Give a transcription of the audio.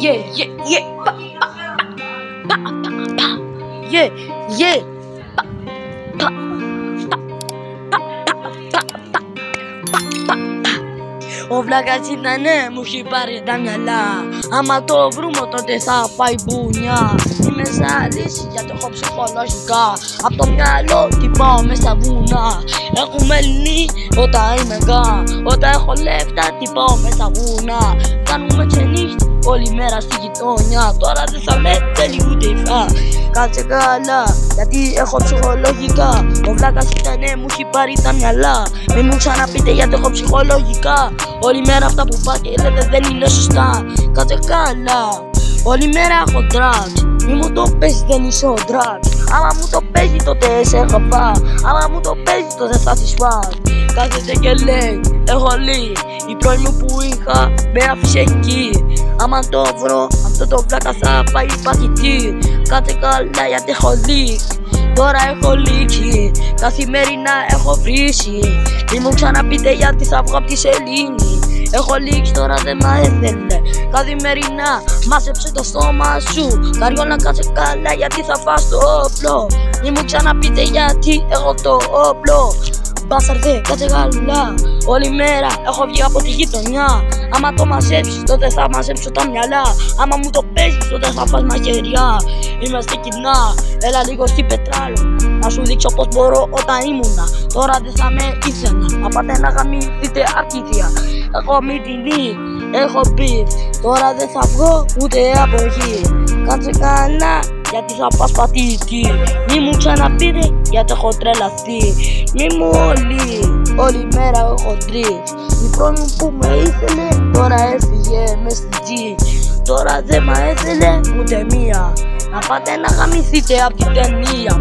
Ο βλάκας ήτανε, μου έχει πάρει τα μυαλά. Άμα το βρούμε τότε θα πάει μπουνιά. Είμαι σαν λύση γιατί έχω ψυχολογικά. Απ' το μυαλό τι πάω μες στα βουνά. Έχουμε Ελληνί όταν είμαι γκά. Όταν έχω λεφτά τι πάω μες στα βουνά. Κάνουμε ξενύχτη όλη μέρα στη γειτονιά. Τώρα δεν θα με θέλει ούτε υφά. Κάτσε καλά γιατί έχω ψυχολογικά. Ο βλάκας ήτανε, μου έχει πάρει τα μυαλά. Μη μου ξαναπείτε γιατί έχω ψυχολογικά. Όλη μέρα αυτά που πάτε λέτε δεν είναι σωστά. Κάτσε καλά, όλη μέρα έχω drugs. Μη μου το παίζει δεν είσαι ο drugs. Άμα μου το παίζει τότε σε χαπά. Άμα μου το παίζει τότε θα τη σφάς. Κάθεται και λέει έχω λύει. Η πρώην μου που είχα με άφησε εκεί. Άμα το βρω αυτό το βλάκα θα πάει παθητή. Κάτσε καλά γιατί έχω λύει. Τώρα έχω λήξει, καθημερινά έχω βρήσει. Μη μου ξαναπείτε γιατί θα βγω απ' τη σελήνη. Έχω λήξει τώρα δεν μ' έθελε. Καθημερινά μάσεψε το στόμα σου. Καριόλα κάτσε καλά γιατί θα φας το όπλο. Μη μου ξαναπείτε γιατί έχω το όπλο. Μπάσαρδε, κάτσε καλά. Όλη μέρα έχω βγει από τη γειτονιά. Άμα το μαζέψεις τότε θα μαζέψω τα μυαλά. Άμα μου το παίζεις τότε θα φας μαχαιριά. Είμαστε κοινά, έλα λίγο στην πετράλο. Να σου δείξω πως μπορώ όταν ήμουνα. Τώρα δεν θα με ήθελα. Να πάτε να γαμηθείτε αρτήθεια. Έχω μυτινή, έχω beef. Τώρα δεν θα βγω ούτε από εκεί. Κάτσε καλά γιατί θα πας πατήτη. Μη μου ξαναπείτε γιατί έχω τρελαθεί. Μη μου όλη μέρα έχω τρεις. Η πρώην μου που με ήθελε τώρα έφυγε μες στη τζι. Τώρα δεν μ' έθελε ούτε μία. Να πάτε να γαμηθείτε απ' την ταινία.